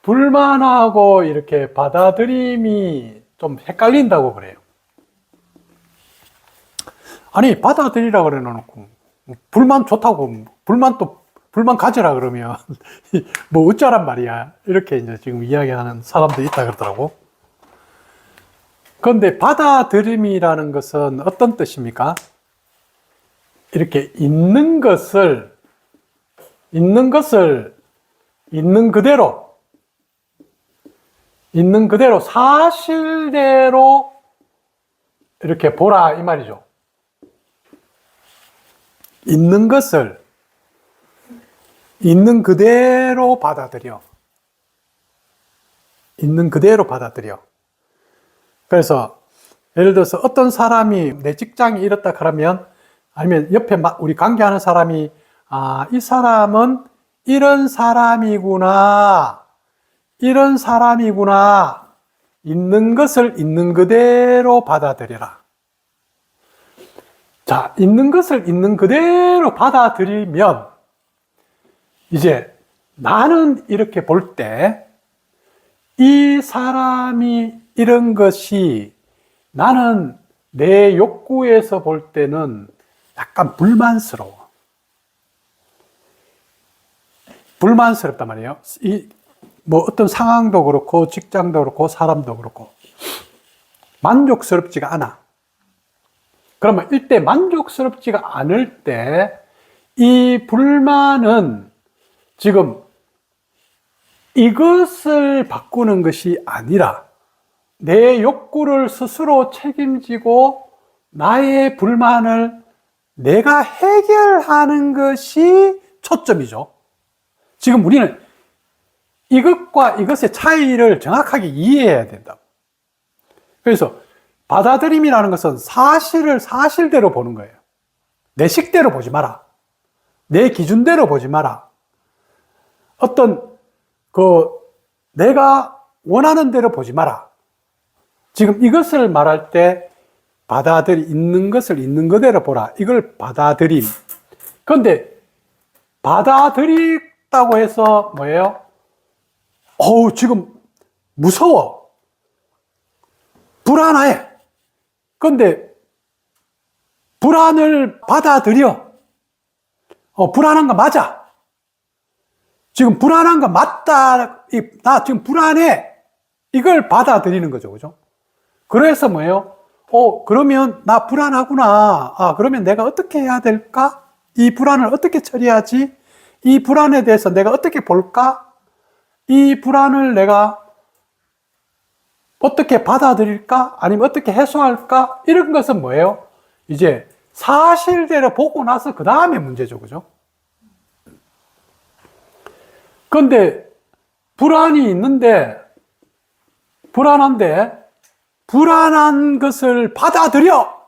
불만하고 이렇게 받아들임이 좀 헷갈린다고 그래요. 아니, 받아들이라 그래 놓고, 불만 좋다고, 불만 가져라 그러면, 뭐 어쩌란 말이야. 이렇게 이제 지금 이야기하는 사람도 있다 그러더라고. 그런데 받아들임이라는 것은 어떤 뜻입니까? 이렇게 있는 것을 있는 그대로 사실대로 이렇게 보라 이 말이죠. 있는 것을 있는 그대로 받아들여. 있는 그대로 받아들여. 그래서 예를 들어서 어떤 사람이 내 직장이 이렇다 그러면, 아니면 옆에 우리 관계하는 사람이 이 사람은 이런 사람이구나, 있는 것을 있는 그대로 받아들여라. 자, 있는 것을 있는 그대로 받아들이면 이제 나는 이렇게 볼 때 이 사람이 이런 것이 나는 내 욕구에서 볼 때는 약간 불만스러워. 불만스럽단 말이에요. 뭐 어떤 상황도 그렇고 직장도 그렇고 사람도 그렇고 만족스럽지가 않아. 그러면 이때 만족스럽지가 않을 때 이 불만은 지금 이것을 바꾸는 것이 아니라 내 욕구를 스스로 책임지고 나의 불만을 내가 해결하는 것이 초점이죠. 지금 우리는 이것과 이것의 차이를 정확하게 이해해야 된다고. 그래서 받아들임이라는 것은 사실을 사실대로 보는 거예요. 내 식대로 보지 마라. 내 기준대로 보지 마라. 어떤 내가 원하는 대로 보지 마라. 지금 이것을 말할 때 있는 것을 있는 그대로 보라. 이걸 받아들임. 그런데 받아들였다고 해서 뭐예요? 지금 무서워. 불안해. 그런데 불안을 받아들여. 불안한 거 맞아. 지금 불안한 거 맞다. 나 지금 불안해. 이걸 받아들이는 거죠. 그죠? 그래서 뭐예요? 그러면 나 불안하구나. 그러면 내가 어떻게 해야 될까? 이 불안을 어떻게 처리하지? 이 불안에 대해서 내가 어떻게 볼까? 이 불안을 내가 어떻게 받아들일까? 아니면 어떻게 해소할까? 이런 것은 뭐예요? 이제 사실대로 보고 나서 그 다음에 문제죠. 그죠? 그런데 불안이 있는데, 불안한 것을 받아들여!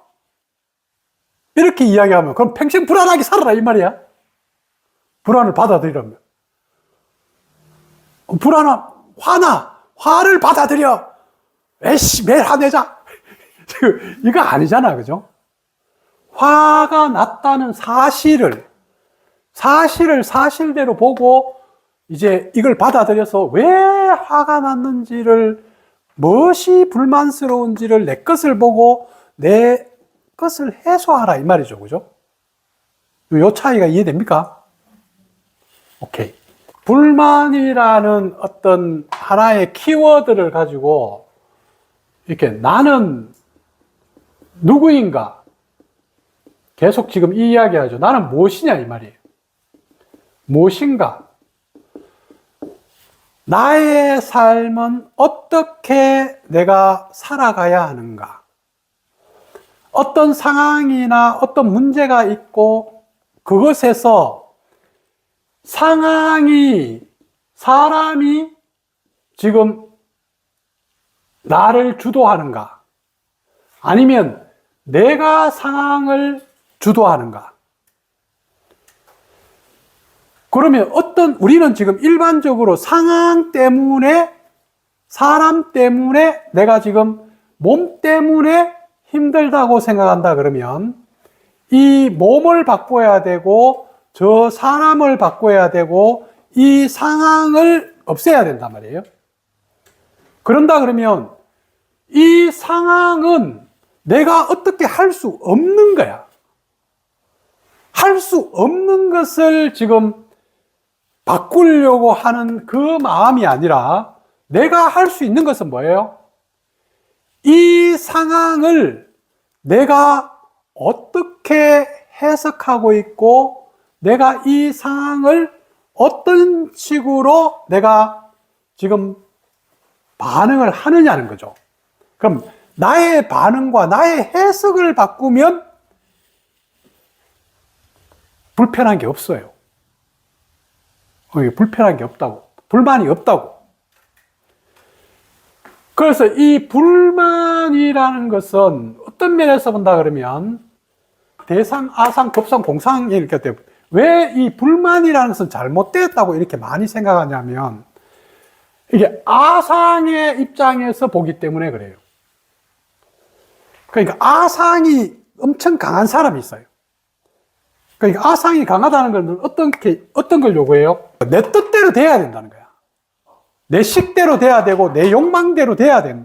이렇게 이야기하면, 그럼 평생 불안하게 살아라, 이 말이야. 불안을 받아들이라면. 화를 받아들여! 에이씨, 매일 화내자! 이거 아니잖아, 그죠? 화가 났다는 사실을 사실대로 보고, 이제 이걸 받아들여서 왜 화가 났는지를, 무엇이 불만스러운지를 내 것을 보고 내 것을 해소하라 이 말이죠. 그죠? 요 차이가 이해됩니까? 오케이. 불만이라는 어떤 하나의 키워드를 가지고 이렇게 나는 누구인가? 계속 지금 이 이야기 하죠. 나는 무엇이냐 이 말이에요. 무엇인가? 나의 삶은 어떻게 내가 살아가야 하는가? 어떤 상황이나 어떤 문제가 있고 그것에서 사람이 지금 나를 주도하는가? 아니면 내가 상황을 주도하는가? 그러면 우리는 지금 일반적으로 상황 때문에, 사람 때문에, 내가 지금 몸 때문에 힘들다고 생각한다 그러면 이 몸을 바꿔야 되고, 저 사람을 바꿔야 되고, 이 상황을 없애야 된단 말이에요. 그런다 그러면 이 상황은 내가 어떻게 할 수 없는 거야. 할 수 없는 것을 지금 바꾸려고 하는 그 마음이 아니라 내가 할 수 있는 것은 뭐예요? 이 상황을 내가 어떻게 해석하고 있고 내가 이 상황을 어떤 식으로 내가 지금 반응을 하느냐는 거죠. 그럼 나의 반응과 나의 해석을 바꾸면 불편한 게 없어요. 불편한 게 없다고. 불만이 없다고. 그래서 이 불만이라는 것은 어떤 면에서 본다 그러면 대상, 아상, 법상, 공상이 이렇게 돼요. 왜 이 불만이라는 것은 잘못됐다고 이렇게 많이 생각하냐면 이게 아상의 입장에서 보기 때문에 그래요. 그러니까 아상이 엄청 강한 사람이 있어요. 그러니까 아상이 강하다는 건 어떤 걸 요구해요? 내 뜻대로 돼야 된다는 거야. 내 식대로 돼야 되고, 내 욕망대로 돼야 돼.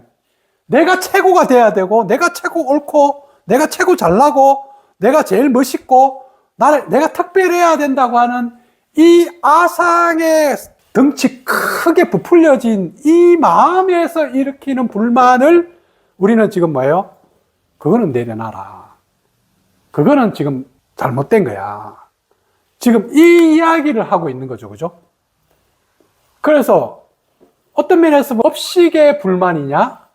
내가 최고가 돼야 되고, 내가 최고 옳고, 내가 최고 잘나고, 내가 제일 멋있고, 내가 특별해야 된다고 하는 이 아상의 덩치 크게 부풀려진 이 마음에서 일으키는 불만을 우리는 지금 뭐예요? 그거는 내려놔라. 그거는 지금 잘못된 거야. 지금 이 이야기를 하고 있는 거죠. 그죠? 그래서 어떤 면에서 업식의 불만이냐?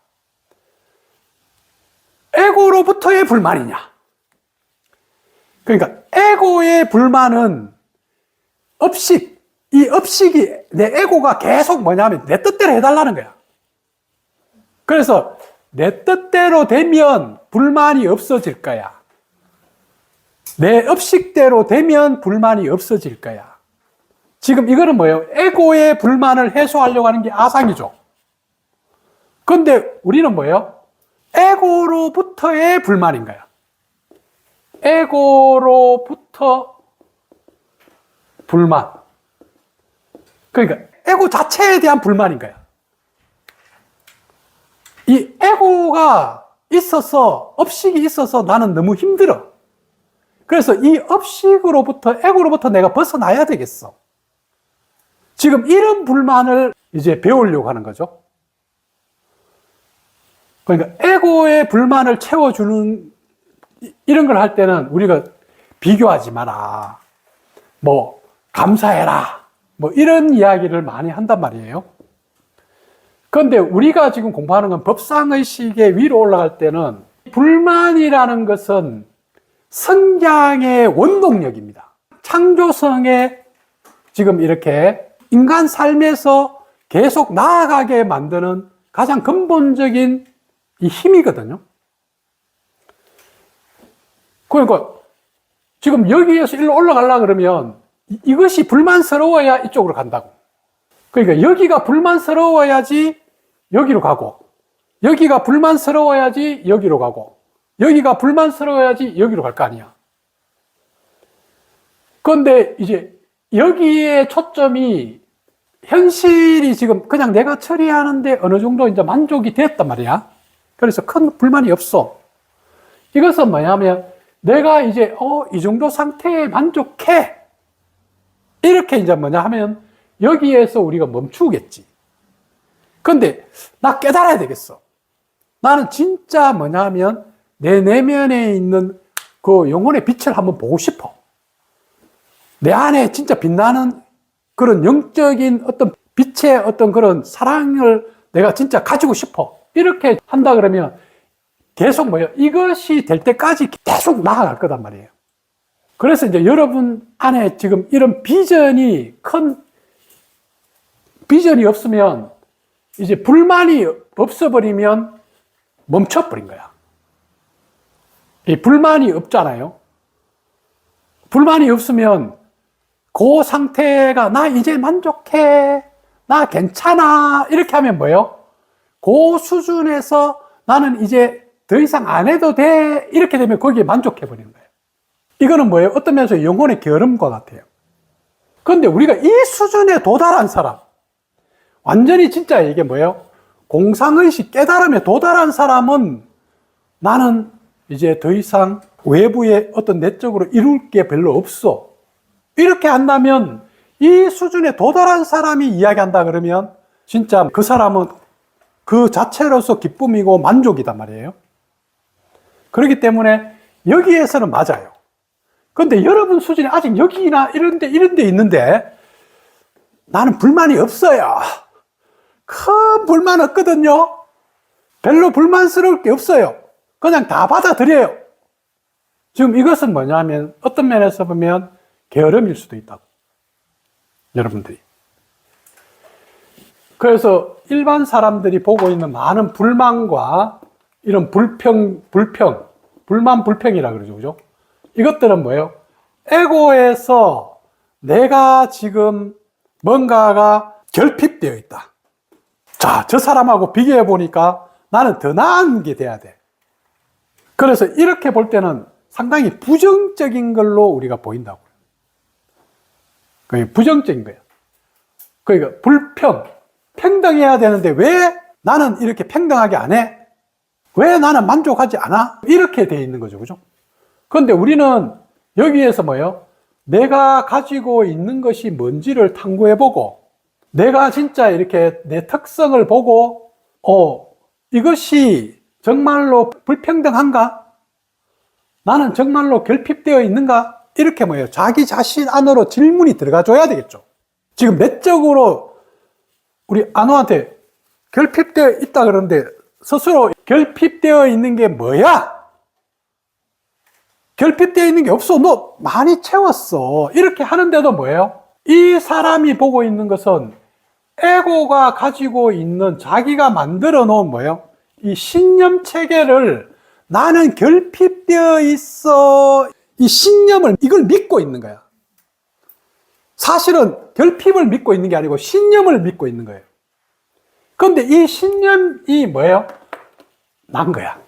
에고로부터의 불만이냐? 그러니까 에고의 불만은 이 업식이 내 에고가 계속 뭐냐면 내 뜻대로 해달라는 거야. 그래서 내 뜻대로 되면 불만이 없어질 거야. 내 업식대로 되면 불만이 없어질 거야. 지금 이거는 뭐예요? 에고의 불만을 해소하려고 하는 게 아상이죠. 그런데 우리는 뭐예요? 에고로부터의 불만인 거야. 에고로부터 불만. 그러니까 에고 자체에 대한 불만인 거야. 이 에고가 있어서, 업식이 있어서 나는 너무 힘들어. 그래서 이 업식으로부터, 에고로부터 내가 벗어나야 되겠어. 지금 이런 불만을 이제 배우려고 하는 거죠. 그러니까 에고의 불만을 채워주는 이런 걸 할 때는 우리가 비교하지 마라. 뭐, 감사해라. 뭐 이런 이야기를 많이 한단 말이에요. 그런데 우리가 지금 공부하는 건 법상의식의 위로 올라갈 때는 불만이라는 것은 성장의 원동력입니다. 창조성에 지금 이렇게 인간 삶에서 계속 나아가게 만드는 가장 근본적인 이 힘이거든요. 그러니까 지금 여기에서 일로 올라가려고 그러면 이것이 불만스러워야 이쪽으로 간다고. 그러니까 여기가 불만스러워야지 여기로 가고, 여기가 불만스러워야지 여기로 가고, 여기가 불만스러워야지 여기로 갈 거 아니야. 그런데 이제 여기에 초점이 현실이 지금 그냥 내가 처리하는데 어느 정도 이제 만족이 됐단 말이야. 그래서 큰 불만이 없어. 이것은 뭐냐면 내가 이제 이 정도 상태에 만족해. 이렇게 이제 뭐냐 하면 여기에서 우리가 멈추겠지. 그런데 나 깨달아야 되겠어. 나는 진짜 뭐냐 하면 내 내면에 있는 그 영혼의 빛을 한번 보고 싶어. 내 안에 진짜 빛나는 그런 영적인 어떤 빛의 어떤 그런 사랑을 내가 진짜 가지고 싶어. 이렇게 한다 그러면 계속 뭐예요? 이것이 될 때까지 계속 나아갈 거단 말이에요. 그래서 이제 여러분 안에 지금 이런 비전이 큰 비전이 없으면 이제 불만이 없어버리면 멈춰버린 거야. 이 불만이 없잖아요. 불만이 없으면 그 상태가 나 이제 만족해, 나 괜찮아 이렇게 하면 뭐예요? 그 수준에서 나는 이제 더 이상 안 해도 돼 이렇게 되면 거기에 만족해 버리는 거예요. 이거는 뭐예요? 어떤 면에서 영혼의 게으름과 같아요. 그런데 우리가 이 수준에 도달한 사람, 완전히 진짜 이게 뭐예요? 공상의식 깨달음에 도달한 사람은 나는 이제 더 이상 외부에 어떤 내적으로 이룰 게 별로 없어. 이렇게 한다면 이 수준에 도달한 사람이 이야기한다 그러면 진짜 그 사람은 그 자체로서 기쁨이고 만족이단 말이에요. 그렇기 때문에 여기에서는 맞아요. 그런데 여러분 수준이 아직 여기나 이런 데 있는데 나는 불만이 없어요. 큰 불만 없거든요. 별로 불만스러울 게 없어요. 그냥 다 받아들여요. 지금 이것은 뭐냐면 어떤 면에서 보면 게으름일 수도 있다고. 여러분들이. 그래서 일반 사람들이 보고 있는 많은 불만과 이런 불만, 불평이라 그러죠. 그죠? 이것들은 뭐예요? 에고에서 내가 지금 뭔가가 결핍되어 있다. 자, 저 사람하고 비교해 보니까 나는 더 나은 게 돼야 돼. 그래서 이렇게 볼 때는 상당히 부정적인 걸로 우리가 보인다고요. 그게 부정적인 거예요. 그러니까 불평, 평등해야 되는데 왜 나는 이렇게 평등하게 안 해? 왜 나는 만족하지 않아? 이렇게 돼 있는 거죠. 그죠? 그런데 우리는 여기에서 뭐예요? 내가 가지고 있는 것이 뭔지를 탐구해보고 내가 진짜 이렇게 내 특성을 보고 이것이 정말로 불평등한가? 나는 정말로 결핍되어 있는가? 이렇게 뭐예요? 자기 자신 안으로 질문이 들어가줘야 되겠죠. 지금 내적으로 우리 아노한테 결핍되어 있다 그러는데 스스로 결핍되어 있는 게 뭐야? 결핍되어 있는 게 없어. 너 많이 채웠어. 이렇게 하는데도 뭐예요? 이 사람이 보고 있는 것은 에고가 가지고 있는 자기가 만들어 놓은 뭐예요? 이 신념 체계를 나는 결핍되어 있어. 이 신념을 이걸 믿고 있는 거야. 사실은 결핍을 믿고 있는 게 아니고 신념을 믿고 있는 거예요. 그런데 이 신념이 뭐예요? 난 거야.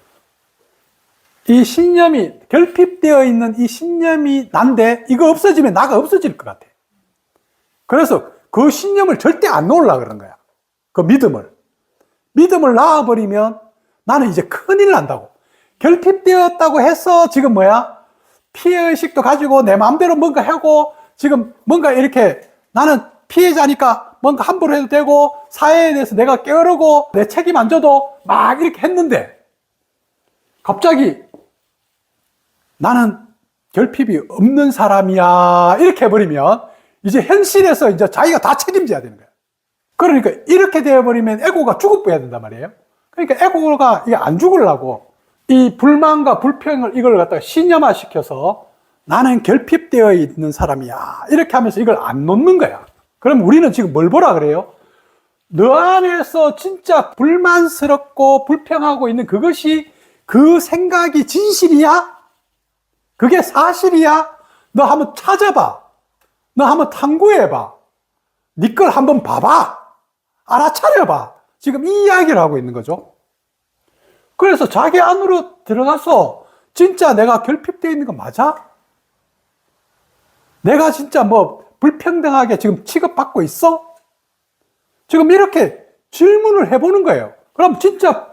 이 신념이 결핍되어 있는 이 신념이 난데 이거 없어지면 나가 없어질 것 같아. 그래서 그 신념을 절대 안 놓으려고 그러는 거야. 그 믿음을 놔버리면 나는 이제 큰일 난다고. 결핍되었다고 해서 지금 뭐야? 피해의식도 가지고 내 마음대로 뭔가 하고 지금 뭔가 이렇게 나는 피해자니까 뭔가 함부로 해도 되고 사회에 대해서 내가 게으르고 내 책임 안 져도 막 이렇게 했는데 갑자기 나는 결핍이 없는 사람이야 이렇게 해버리면 이제 현실에서 이제 자기가 다 책임져야 되는 거야. 그러니까 이렇게 되어버리면 에고가 죽어버려야 된단 말이에요. 그러니까 에고가 이게 안 죽으려고 이 불만과 불평을 이걸 갖다가 신념화 시켜서 나는 결핍되어 있는 사람이야 이렇게 하면서 이걸 안 놓는 거야. 그럼 우리는 지금 뭘 보라 그래요? 너 안에서 진짜 불만스럽고 불평하고 있는 그것이 그 생각이 진실이야? 그게 사실이야? 너 한번 찾아봐. 너 한번 탐구해봐. 네 걸 한번 봐봐. 알아차려봐. 지금 이 이야기를 하고 있는 거죠. 그래서 자기 안으로 들어가서 진짜 내가 결핍되어 있는 거 맞아? 내가 진짜 뭐 불평등하게 지금 취급받고 있어? 지금 이렇게 질문을 해보는 거예요. 그럼 진짜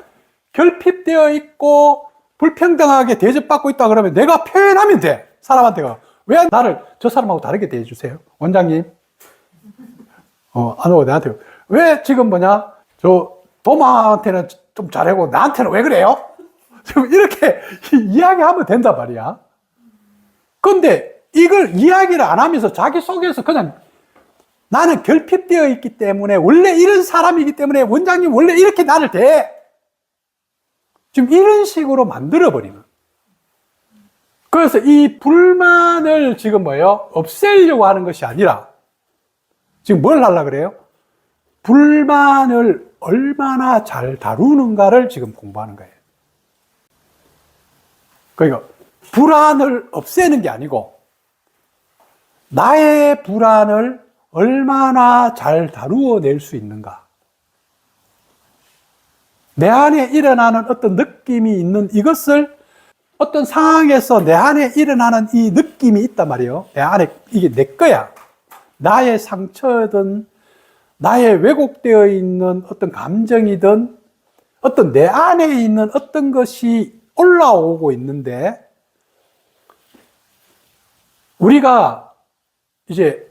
결핍되어 있고 불평등하게 대접받고 있다 그러면 내가 표현하면 돼. 사람한테가. 왜 나를 저 사람하고 다르게 대해주세요? 원장님. 안 오고 나한테. 왜 지금 저 도마한테는 좀 잘하고 나한테는 왜 그래요? 지금 이렇게 이야기하면 된단 말이야. 근데 이걸 이야기를 안 하면서 자기 속에서 그냥 나는 결핍되어 있기 때문에 원래 이런 사람이기 때문에 원장님 원래 이렇게 나를 대. 지금 이런 식으로 만들어버리는. 그래서 이 불만을 지금 없애려고 하는 것이 아니라 지금 뭘 하려고 그래요? 불만을 얼마나 잘 다루는가를 지금 공부하는 거예요. 그러니까 불안을 없애는 게 아니고 나의 불안을 얼마나 잘 다루어낼 수 있는가. 내 안에 일어나는 어떤 느낌이 있는 이것을 어떤 상황에서 내 안에 일어나는 이 느낌이 있단 말이에요. 내 안에 이게 내 거야. 나의 상처든 나의 왜곡되어 있는 어떤 감정이든 어떤 내 안에 있는 어떤 것이 올라오고 있는데, 우리가 이제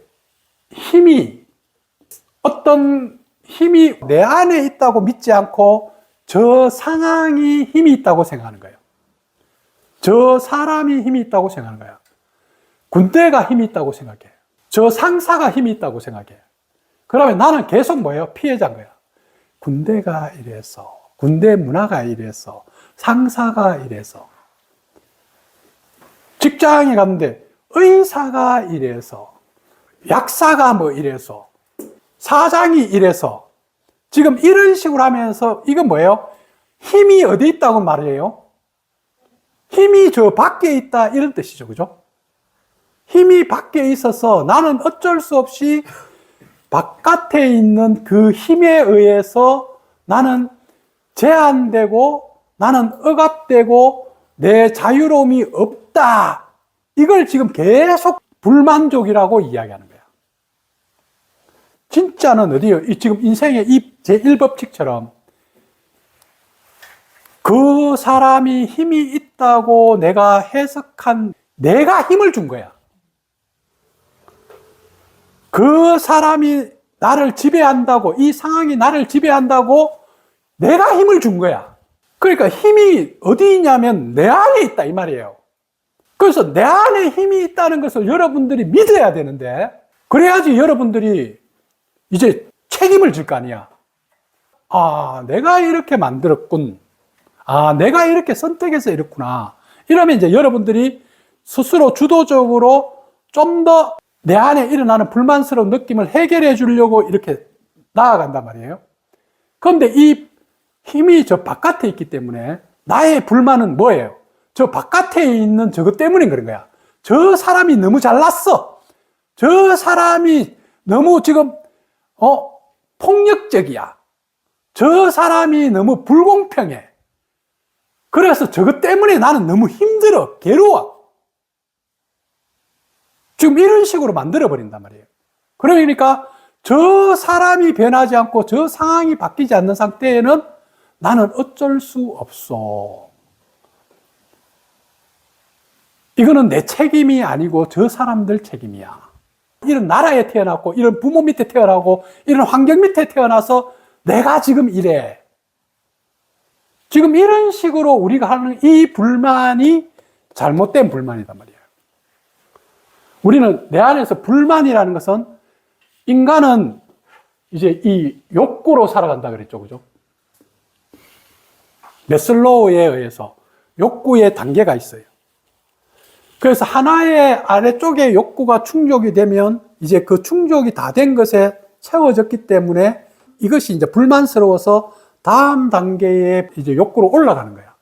어떤 힘이 내 안에 있다고 믿지 않고 저 상황이 힘이 있다고 생각하는 거예요. 저 사람이 힘이 있다고 생각하는 거예요. 군대가 힘이 있다고 생각해요. 저 상사가 힘이 있다고 생각해요. 그러면 나는 계속 뭐예요? 피해자인 거야. 군대가 이래서, 군대 문화가 이래서, 상사가 이래서. 직장에 갔는데 의사가 이래서, 약사가 뭐 이래서, 사장이 이래서. 지금 이런 식으로 하면서 이건 뭐예요? 힘이 어디 있다고 말해요? 힘이 저 밖에 있다 이런 뜻이죠. 그죠? 힘이 밖에 있어서 나는 어쩔 수 없이 바깥에 있는 그 힘에 의해서 나는 제한되고 나는 억압되고 내 자유로움이 없다. 이걸 지금 계속 불만족이라고 이야기하는 거야. 진짜는 어디요? 지금 인생의 이 제1법칙처럼 그 사람이 힘이 있다고 내가 해석한 내가 힘을 준 거야. 그 사람이 나를 지배한다고, 이 상황이 나를 지배한다고 내가 힘을 준 거야. 그러니까 힘이 어디 있냐면 내 안에 있다 이 말이에요. 그래서 내 안에 힘이 있다는 것을 여러분들이 믿어야 되는데, 그래야지 여러분들이 이제 책임을 질 거 아니야. 아, 내가 이렇게 만들었군. 아, 내가 이렇게 선택해서 이렇구나. 이러면 이제 여러분들이 스스로 주도적으로 좀 더 내 안에 일어나는 불만스러운 느낌을 해결해 주려고 이렇게 나아간단 말이에요. 그런데 이 힘이 저 바깥에 있기 때문에 나의 불만은 뭐예요? 저 바깥에 있는 저것 때문인 그런 거야. 저 사람이 너무 잘났어. 저 사람이 너무 지금 폭력적이야. 저 사람이 너무 불공평해. 그래서 저것 때문에 나는 너무 힘들어, 괴로워. 지금 이런 식으로 만들어버린단 말이에요. 그러니까 저 사람이 변하지 않고 저 상황이 바뀌지 않는 상태에는 나는 어쩔 수 없어. 이거는 내 책임이 아니고 저 사람들 책임이야. 이런 나라에 태어났고, 이런 부모 밑에 태어나고, 이런 환경 밑에 태어나서 내가 지금 이래. 지금 이런 식으로 우리가 하는 이 불만이 잘못된 불만이단 말이에요. 우리는 내 안에서 불만이라는 것은, 인간은 이제 이 욕구로 살아간다 그랬죠. 그죠? 메슬로우에 의해서 욕구의 단계가 있어요. 그래서 하나의 아래쪽에 욕구가 충족이 되면 이제 그 충족이 다 된 것에 채워졌기 때문에 이것이 이제 불만스러워서 다음 단계에 이제 욕구로 올라가는 거야.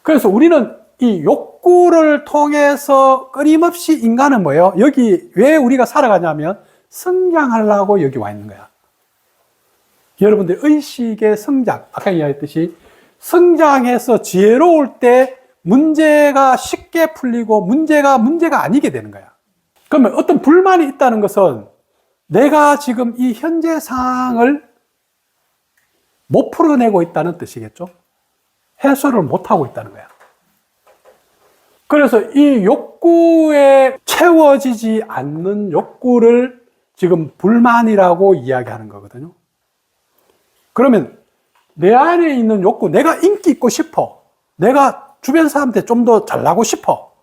그래서 우리는 이 욕구를 통해서 끊임없이 인간은 뭐예요? 여기 왜 우리가 살아가냐면 성장하려고 여기 와 있는 거야. 여러분들 의식의 성장, 아까 이야기했듯이 성장해서 지혜로울 때 문제가 쉽게 풀리고 문제가 아니게 되는 거야. 그러면 어떤 불만이 있다는 것은 내가 지금 이 현재 상황을 못 풀어내고 있다는 뜻이겠죠? 해소를 못하고 있다는 거야. 그래서 이 욕구에 채워지지 않는 욕구를 지금 불만이라고 이야기하는 거거든요. 그러면 내 안에 있는 욕구, 내가 인기 있고 싶어. 내가 주변 사람한테 좀 더 잘나고 싶어.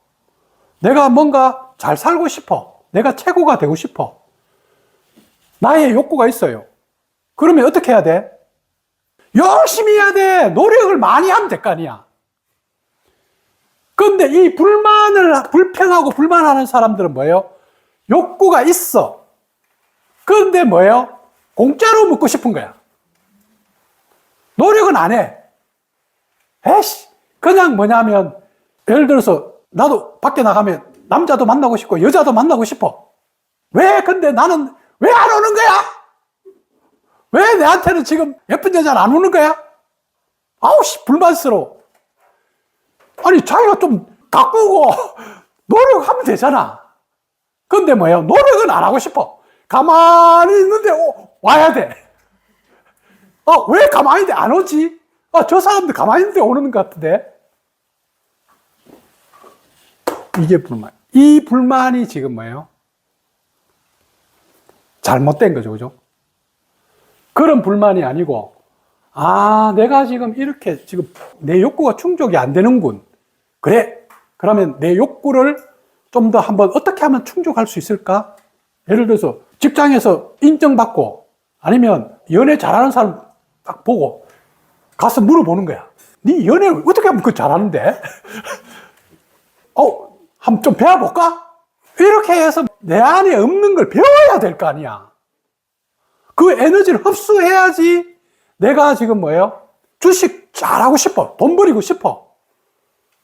내가 뭔가 잘 살고 싶어. 내가 최고가 되고 싶어. 나의 욕구가 있어요. 그러면 어떻게 해야 돼? 열심히 해야 돼. 노력을 많이 하면 될 거 아니야. 그런데 이 불평하고 불만하는 사람들은 뭐예요? 욕구가 있어. 그런데 뭐예요? 공짜로 먹고 싶은 거야. 노력은 안 해. 에이씨, 그냥 뭐냐면, 예를 들어서, 나도 밖에 나가면 남자도 만나고 싶고, 여자도 만나고 싶어. 왜? 근데 나는 왜 안 오는 거야? 왜 내한테는 지금 예쁜 여자는 안 오는 거야? 아우, 씨, 불만스러워. 아니, 자기가 좀 가꾸고 노력하면 되잖아. 근데 뭐예요? 노력은 안 하고 싶어. 가만히 있는데 와야 돼. 왜 가만히 있는데 안 오지? 저 사람들 가만히 있는데 오는 것 같은데? 이게 불만. 이 불만이 지금 뭐예요? 잘못된 거죠, 그죠? 그런 불만이 아니고, 내가 지금 이렇게 지금 내 욕구가 충족이 안 되는군. 그래. 그러면 내 욕구를 좀 더 한번 어떻게 하면 충족할 수 있을까? 예를 들어서 직장에서 인정받고 아니면 연애 잘하는 사람 딱 보고 가서 물어보는 거야. 네 연애를 어떻게 하면 그거 잘하는데? 한번 좀 배워볼까? 이렇게 해서 내 안에 없는 걸 배워야 될 거 아니야. 그 에너지를 흡수해야지 내가 지금 뭐예요? 주식 잘하고 싶어. 돈 벌이고 싶어.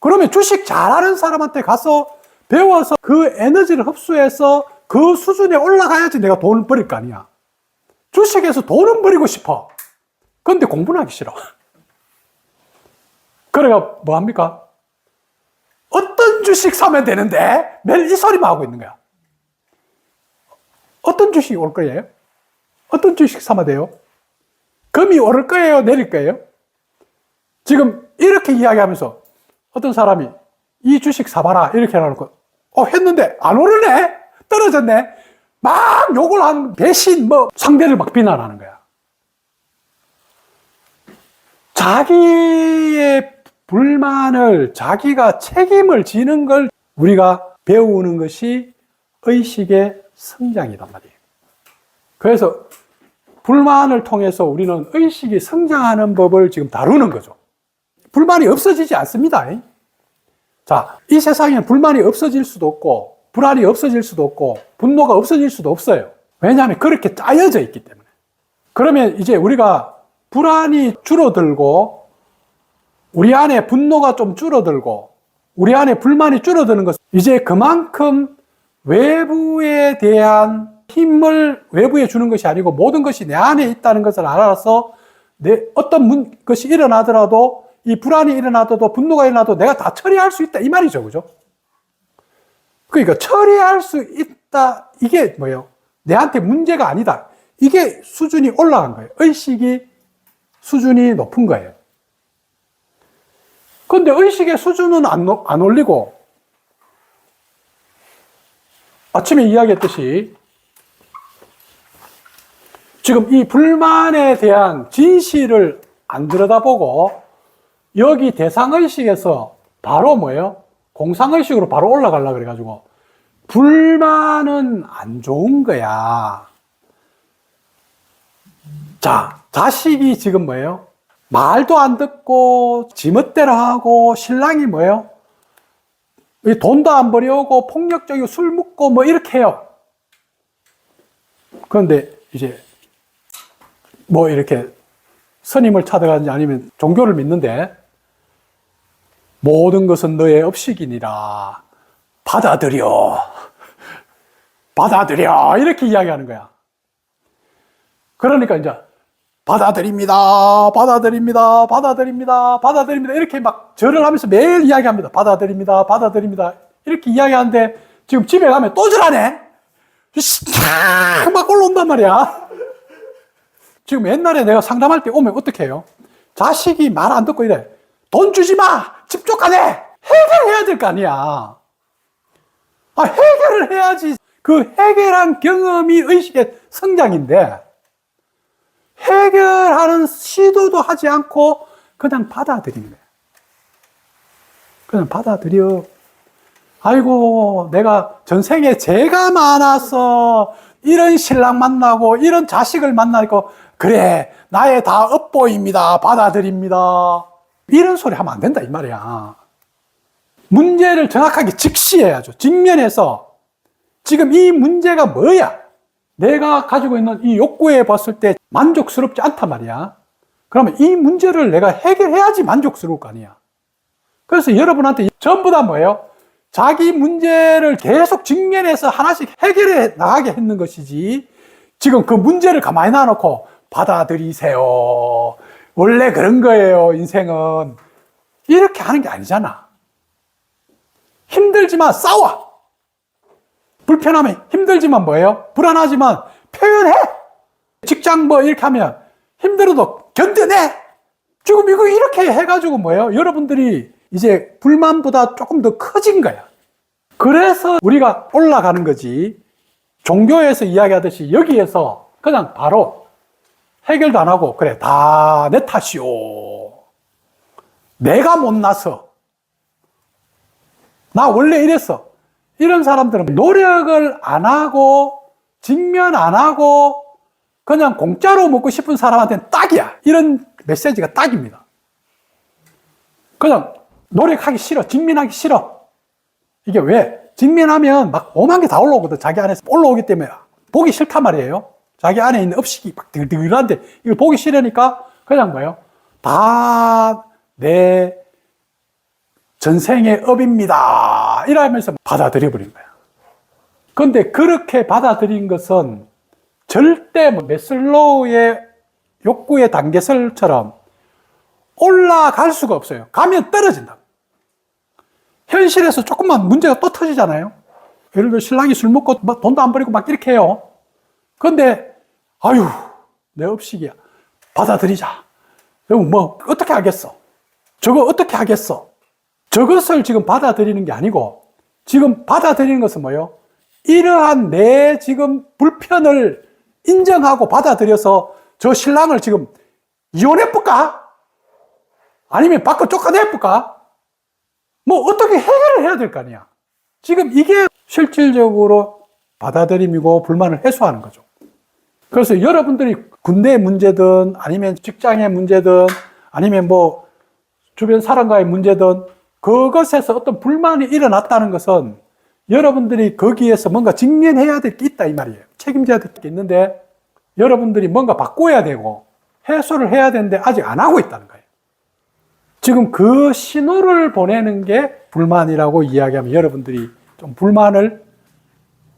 그러면 주식 잘하는 사람한테 가서 배워서 그 에너지를 흡수해서 그 수준에 올라가야지 내가 돈을 벌일 거 아니야. 주식에서 돈은 벌이고 싶어. 그런데 공부는 하기 싫어. 그래가 뭐 합니까? 어떤 주식 사면 되는데? 매일 이 소리만 하고 있는 거야. 어떤 주식이 올 거예요? 어떤 주식 사면 돼요? 금이 오를 거예요? 내릴 거예요? 지금 이렇게 이야기하면서 어떤 사람이 이 주식 사봐라 이렇게 해놓고 했는데 안 오르네? 떨어졌네? 막 욕을 하는 배신 상대를 막 비난하는 거야. 자기의 불만을 자기가 책임을 지는 걸 우리가 배우는 것이 의식의 성장이란 말이에요. 그래서 불만을 통해서 우리는 의식이 성장하는 법을 지금 다루는 거죠. 불만이 없어지지 않습니다. 자, 이 세상에는 불만이 없어질 수도 없고 불안이 없어질 수도 없고 분노가 없어질 수도 없어요. 왜냐하면 그렇게 짜여져 있기 때문에. 그러면 이제 우리가 불안이 줄어들고 우리 안에 분노가 좀 줄어들고 우리 안에 불만이 줄어드는 것은 이제 그만큼 외부에 대한 힘을 외부에 주는 것이 아니고 모든 것이 내 안에 있다는 것을 알아서 어떤 것이 일어나더라도 이 불안이 일어나도 분노가 일어나도 내가 다 처리할 수 있다 이 말이죠. 그죠? 그러니까 처리할 수 있다 이게 뭐예요? 내한테 문제가 아니다. 이게 수준이 올라간 거예요. 의식이 수준이 높은 거예요. 그런데 의식의 수준은 안 올리고 아침에 이야기했듯이 지금 이 불만에 대한 진실을 안 들여다보고 여기 대상의식에서 바로 뭐예요? 공상의식으로 바로 올라가려고 그래가지고 불만은 안 좋은 거야. 자, 자식이 지금 뭐예요? 말도 안 듣고 지멋대로 하고 신랑이 뭐예요? 돈도 안 벌여오고 폭력적이고 술 먹고 이렇게 해요. 그런데 이제 이렇게 스님을 찾아가는지 아니면 종교를 믿는데 모든 것은 너의 업식이니라 받아들여 이렇게 이야기하는 거야. 그러니까 이제 받아들입니다 이렇게 막 절을 하면서 매일 이야기합니다. 받아들입니다 이렇게 이야기하는데 지금 집에 가면 또 절하네. 막 올라온단 말이야. 지금 옛날에 내가 상담할 때 오면 어떻게 해요? 자식이 말 안 듣고 이래. 돈 주지 마! 집중하네! 해결해야 될 거 아니야. 해결을 해야지. 그 해결한 경험이 의식의 성장인데, 해결하는 시도도 하지 않고 그냥 받아들이는 거야. 그냥 받아들여. 아이고, 내가 전생에 죄가 많아서 이런 신랑 만나고 이런 자식을 만나고 그래, 나의 다 업보입니다. 받아들입니다. 이런 소리 하면 안 된다 이 말이야. 문제를 정확하게 직시해야죠. 직면해서 지금 이 문제가 뭐야? 내가 가지고 있는 이 욕구에 봤을 때 만족스럽지 않단 말이야. 그러면 이 문제를 내가 해결해야지 만족스러울 거 아니야. 그래서 여러분한테 전부 다 뭐예요? 자기 문제를 계속 직면해서 하나씩 해결해 나가게 했는 것이지 지금 그 문제를 가만히 놔놓고 받아들이세요. 원래 그런 거예요, 인생은. 이렇게 하는 게 아니잖아. 힘들지만 싸워. 불편하면 힘들지만 뭐예요? 불안하지만 표현해. 직장 직장 뭐 이렇게 하면 힘들어도 견뎌내! 지금 이거 이렇게 해가지고 뭐예요? 여러분들이 이제 불만보다 조금 더 커진 거야. 그래서 우리가 올라가는 거지. 종교에서 이야기하듯이 여기에서 그냥 바로 해결도 안 하고, 그래, 다 내 탓이오. 내가 못나서. 나 원래 이랬어. 이런 사람들은 노력을 안 하고, 직면 안 하고, 그냥 공짜로 먹고 싶은 사람한테는 딱이야. 이런 메시지가 딱입니다. 그냥 노력하기 싫어. 직면하기 싫어. 이게 왜? 직면하면 막 오만 게 다 올라오거든. 자기 안에서 올라오기 때문에 보기 싫단 말이에요. 자기 안에 있는 업식이 막 들들한데 이걸 보기 싫으니까 그냥 뭐예요? 다 내 전생의 업입니다. 이러면서 받아들여 버린 거야. 그런데 그렇게 받아들인 것은 절대 뭐 메슬로우의 욕구의 단계설처럼 올라갈 수가 없어요. 가면 떨어진다. 현실에서 조금만 문제가 또 터지잖아요. 예를 들어 신랑이 술 먹고 막 돈도 안 버리고 막 이렇게 해요. 그런데 아유 내 업식이야. 받아들이자. 뭐 어떻게 하겠어? 저거 어떻게 하겠어? 저것을 지금 받아들이는 게 아니고 지금 받아들이는 것은 뭐예요? 이러한 내 지금 불편을 인정하고 받아들여서 저 신랑을 지금 이혼해볼까? 아니면 밖으로 쫓아내볼까? 뭐 어떻게 해결을 해야 될 거 아니야. 지금 이게 실질적으로 받아들임이고 불만을 해소하는 거죠. 그래서 여러분들이 군대의 문제든 아니면 직장의 문제든 아니면 뭐 주변 사람과의 문제든 그것에서 어떤 불만이 일어났다는 것은 여러분들이 거기에서 뭔가 직면해야 될 게 있다 이 말이에요. 책임져야 될 게 있는데 여러분들이 뭔가 바꿔야 되고 해소를 해야 되는데 아직 안 하고 있다는 거예요. 지금 그 신호를 보내는 게 불만이라고 이야기하면 여러분들이 좀 불만을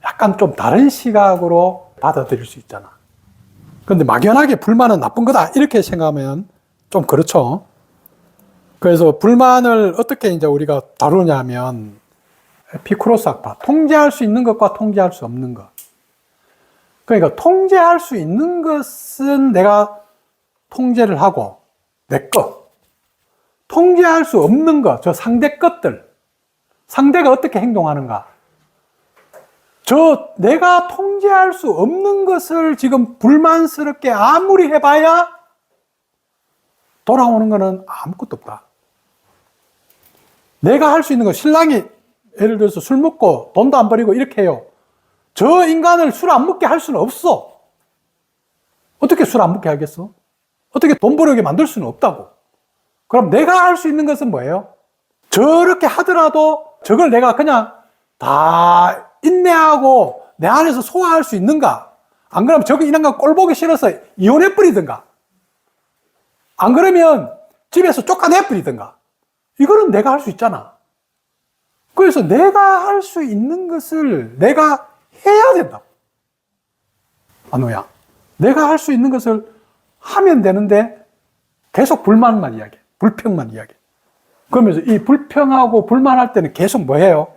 약간 좀 다른 시각으로 받아들일 수 있잖아. 그런데 막연하게 불만은 나쁜 거다 이렇게 생각하면 좀 그렇죠. 그래서 불만을 어떻게 이제 우리가 다루냐 하면 에피쿠로스 학파, 통제할 수 있는 것과 통제할 수 없는 것. 그러니까 통제할 수 있는 것은 내가 통제를 하고 내 것. 통제할 수 없는 것, 저 상대 것들. 상대가 어떻게 행동하는가. 저 내가 통제할 수 없는 것을 지금 불만스럽게 아무리 해봐야 돌아오는 거는 아무것도 없다. 내가 할 수 있는 거, 신랑이 예를 들어서 술 먹고 돈도 안 버리고 이렇게 해요. 저 인간을 술 안 먹게 할 수는 없어. 어떻게 술 안 먹게 하겠어? 어떻게 돈 벌게 만들 수는 없다고. 그럼 내가 할 수 있는 것은 뭐예요? 저렇게 하더라도 저걸 내가 그냥 다 인내하고 내 안에서 소화할 수 있는가? 안 그러면 저거 인간과 꼴 보기 싫어서 이혼해버리든가. 안 그러면 집에서 쫓아내버리든가. 이거는 내가 할 수 있잖아. 그래서 내가 할 수 있는 것을 내가 해야 된다. 안호야. 내가 할 수 있는 것을 하면 되는데 계속 불만만 이야기해. 불평만 이야기해. 그러면서 이 불평하고 불만할 때는 계속 뭐 해요?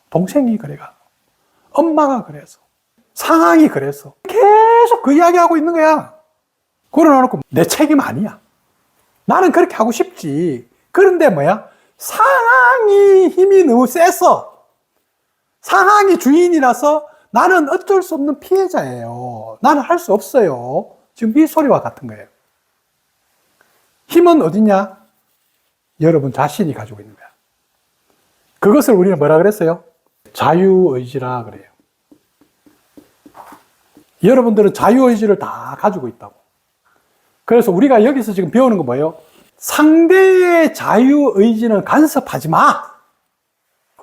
동생이 그래가. 엄마가 그래서. 상황이 그래서. 계속 그 이야기하고 있는 거야. 그러놓고 내 책임 아니야. 나는 그렇게 하고 싶지. 그런데 뭐야? 상황이 힘이 너무 세서 상황이 주인이라서 나는 어쩔 수 없는 피해자예요. 나는 할 수 없어요. 지금 이 소리와 같은 거예요. 힘은 어디냐? 여러분 자신이 가지고 있는 거야. 그것을 우리는 뭐라 그랬어요? 자유의지라 그래요. 여러분들은 자유의지를 다 가지고 있다고. 그래서 우리가 여기서 지금 배우는 거 뭐예요? 상대의 자유의지는 간섭하지 마.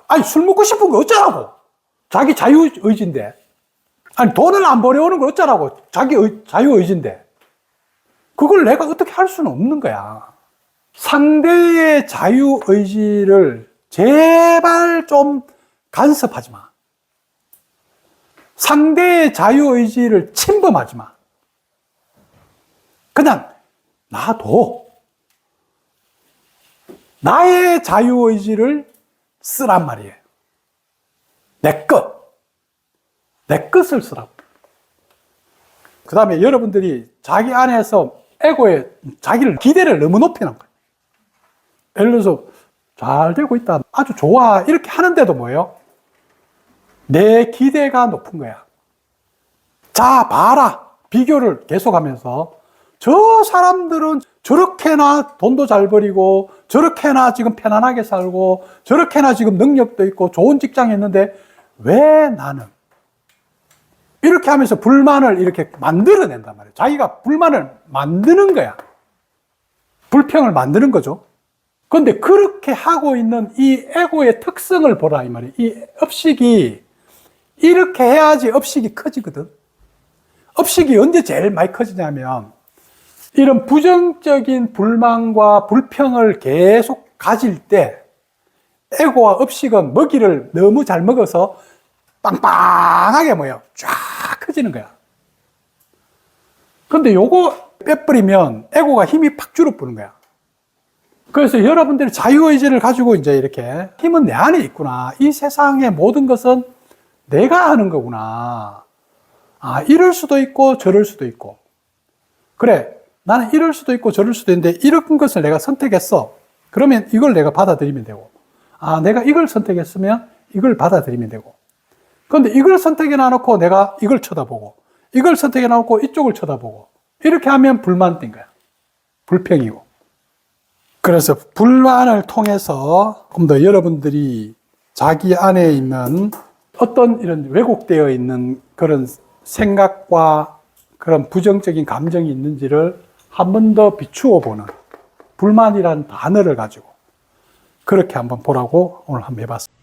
아니, 술 먹고 싶은 거 어쩌라고? 자기 자유의지인데. 아니, 돈을 안 벌여오는 거 어쩌라고? 자기 자유의지인데. 그걸 내가 어떻게 할 수는 없는 거야. 상대의 자유의지를 제발 좀 간섭하지 마. 상대의 자유의지를 침범하지 마. 그냥 놔둬. 나의 자유의지를 쓰란 말이에요. 내 것. 내 것을 쓰라고. 그 다음에 여러분들이 자기 안에서 에고에 자기를 기대를 너무 높이는 거예요. 예를 들어서 잘 되고 있다, 아주 좋아, 이렇게 하는데도 뭐예요? 내 기대가 높은 거야. 자, 봐라. 비교를 계속하면서 저 사람들은 저렇게나 돈도 잘 벌이고 저렇게나 지금 편안하게 살고 저렇게나 지금 능력도 있고 좋은 직장에 있는데 왜 나는? 이렇게 하면서 불만을 이렇게 만들어낸단 말이에요. 자기가 불만을 만드는 거야. 불평을 만드는 거죠. 그런데 그렇게 하고 있는 이 에고의 특성을 보라 이 말이에요. 이 업식이 이렇게 해야지 업식이 커지거든. 업식이 언제 제일 많이 커지냐면 이런 부정적인 불만과 불평을 계속 가질 때 에고와 업식은 먹이를 너무 잘 먹어서 빵빵하게 뭐예요? 쫙 커지는 거야. 그런데 요거 빼버리면 에고가 힘이 팍 줄어버리는 거야. 그래서 여러분들이 자유의지를 가지고 이제 이렇게 힘은 내 안에 있구나. 이 세상의 모든 것은 내가 하는 거구나. 아, 이럴 수도 있고 저럴 수도 있고. 그래, 나는 이럴 수도 있고 저럴 수도 있는데 이런 것을 내가 선택했어. 그러면 이걸 내가 받아들이면 되고. 아, 내가 이걸 선택했으면 이걸 받아들이면 되고. 그런데 이걸 선택해 놔놓고 내가 이걸 쳐다보고 이걸 선택해 놔놓고 이쪽을 쳐다보고 이렇게 하면 불만인 거야. 불평이고. 그래서 불만을 통해서 좀 더 여러분들이 자기 안에 있는 어떤 이런 왜곡되어 있는 그런 생각과 그런 부정적인 감정이 있는지를 한 번 더 비추어 보는 불만이라는 단어를 가지고 그렇게 한번 보라고 오늘 한번 해봤습니다.